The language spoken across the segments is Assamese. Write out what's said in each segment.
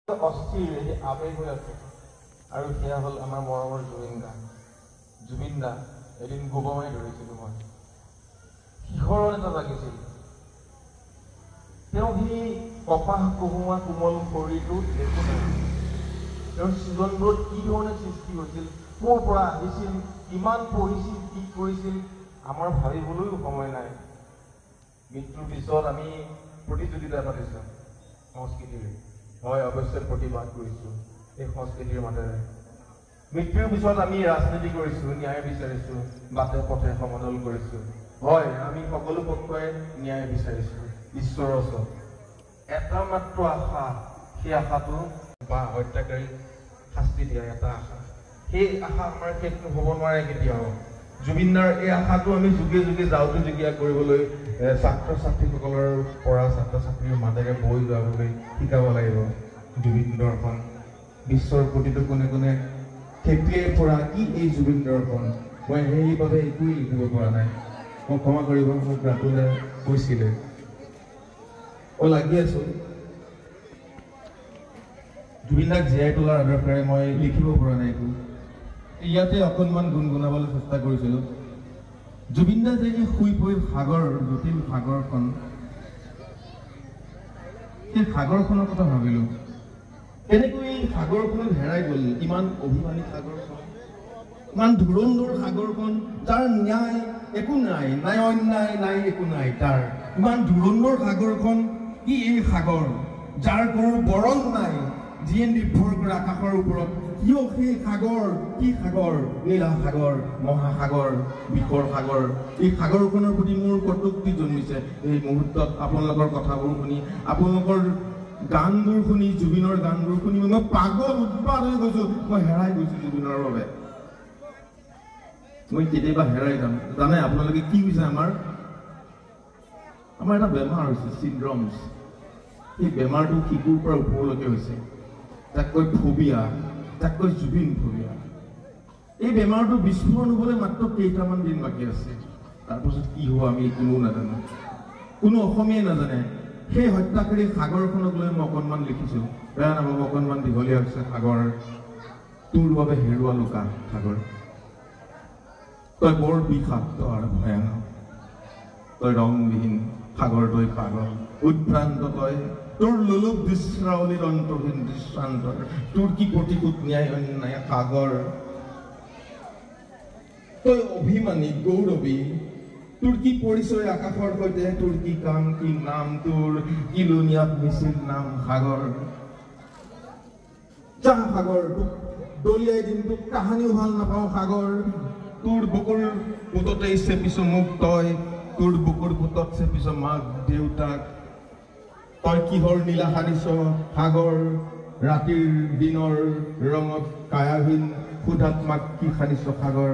অস্থিৰ আৱেগ হৈ আছে আৰু সেয়া হ'ল আমাৰ মৰমৰ জুবিন দা এদিন গোব মাৰি ধৰিছিলোঁ মই শিহৰণ এটা লাগিছিল তেওঁ সেই কপাহ কোহোমা কোমল শৰীৰটো দেখো নাই তেওঁৰ সৃজনবোৰত কি ধৰণে সৃষ্টি হৈছিল ক'ৰ পৰা আহিছিল কিমান পঢ়িছিল কি কৰিছিল আমাৰ ভাবিবলৈও সময় নাই মৃত্যুৰ পিছত আমি প্ৰতিযোগিতা পাতিছোঁ সংস্কৃতিৰ হয় অৱশ্যে প্ৰতিবাদ কৰিছোঁ এই সংস্কৃতিৰ মাজেৰে মৃত্যুৰ পিছত আমি ৰাজনীতি কৰিছোঁ ন্যায় বিচাৰিছোঁ বাটে পথে সমদল কৰিছোঁ হয় আমি সকলো পক্ষই ন্যায় বিচাৰিছোঁ ঈশ্বৰৰ ওচৰত এটা মাত্ৰ আশা সেই আশাটো বা হত্যাকাৰী শাস্তি দিয়া এটা আশা সেই আশা আমাৰ শেষ হ'ব নোৱাৰে কেতিয়াও জুবিনদাৰ এই আশাটো আমি যুগে যুগে যাওঁতে যুগীয়া কৰিবলৈ ছাত্ৰ ছাত্ৰীসকলৰ পৰা ছাত্ৰ ছাত্ৰীৰ মাজেৰে বৈ যোৱাবলৈ শিকাব লাগিব জুবিন দৰ্শন বিশ্বৰ প্ৰতিটো কোণে কোণে খেপিয়াই পৰা কি এই জুবিন দৰ্শন মই সেইবাবে একোৱেই লিখিব পৰা নাই মই ক্ষমা কৰিব মোক ৰাতুলে কৈছিলে লাগি আছো জুবিনদাক জীয়াই তোলাৰ আদৰ্শেৰে মই লিখিব পৰা নাই একো ইয়াতে অকণমান গুণগুণাবলৈ চেষ্টা কৰিছিলোঁ জুবিনদা যে এই শুই পৰি সাগৰ জটিল সাগৰখন সেই সাগৰখনৰ কথা ভাবিলোঁ কেনেকৈ এই সাগৰখনত হেৰাই গ'ল ইমান অভিমানী সাগৰখন ইমান ধুৰন্ধৰ সাগৰখন যাৰ ন্যায় একো নাই নাই অন্যায় নাই একো নাই তাৰ ইমান ধুৰন্ধৰ সাগৰখন কি এই সাগৰ যাৰ কোনো বৰণ নাই যিয়ে নিৰ্ভৰ কৰে আকাশৰ ওপৰত কিয় সেই সাগৰ কি সাগৰ নীলা সাগৰ মহাসাগৰ বিষৰ সাগৰ এই সাগৰখনৰ প্ৰতি মোৰ কটুক্তি জন্মিছে এই মুহূৰ্তত আপোনালোকৰ কথাবোৰ শুনি আপোনালোকৰ গানবোৰ শুনি জুবিনৰ গানবোৰ শুনি মই পাগল উৎপাত হৈ গৈছোঁ মই হেৰাই গৈছোঁ জুবিনৰ বাবে মই কেতিয়াবা হেৰাই যাম জানে আপোনালোকে কি হৈছে আমাৰ এটা বেমাৰ হৈছে চিনড্ৰমছ এই বেমাৰটো শিশুৰ পৰা ওপৰলৈকে হৈছে তাক কয় ফোবিয়া তাক কয় জুবিন ফোবিয়া এই বেমাৰটো বিস্ফোৰণ হ'বলৈ মাত্ৰ কেইটামান দিন বাকী আছে তাৰপাছত কি হ'ব আমি কোনেও নাজানো কোনো অসমীয়াই নাজানে সেই হত্যাকাৰী সাগৰখনক লৈ মই অকণমান লিখিছোঁ বেয়া নাপাব অকণমান দীঘলীয়া হৈছে সাগৰ তোৰ বাবে হেৰুৱা লুকা সাগৰ তই বৰ বিষাক্ত আৰু ভয়ানক তই ৰংবিহীন সাগৰ তই পাগল উদ্ভ্ৰান্ত তই তোৰ লোলুপ দৃশ্যাৱলীৰ অন্তহীন দৃশ্যান্তৰ তোৰ কি প্ৰতিকূট ন্যায় অন্যায় সাগৰ তই অভিমানী গৌৰৱী তোৰ কি পৰিচয় আকাশৰ সৈতে তোৰ কি কাম কি নাম তোৰ কি লুনিয়াত মিছিল নাম সাগৰ যা সাগৰ তোক দলিয়াই দিম তোক কাহানিও ভাল নাপাওঁ সাগৰ তোৰ বুকুৰ পুততে চেপিছ মোক তই তোৰ বুকুৰ পুতত চেপিছ মাক দেউতাক তই কিহৰ নীলা সানিছ সাগৰ ৰাতিৰ দিনৰ ৰঙত কায়াহীন সুধাত মাক কি সানিছ সাগৰ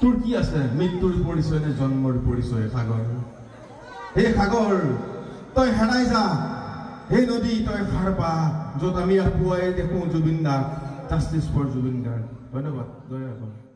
তোৰ কি আছে মৃত্যুৰ পৰিচয় নে জন্মৰ পৰিচয় সাগৰ হে সাগৰ তই হেৰাই যা হে নদী তই সাৰ পা য'ত আমি পুৱাই দেখোঁ জুবিন দাক জাষ্টিছ ফৰ জুবিন গাৰ্গ ধন্যবাদ জয় অসম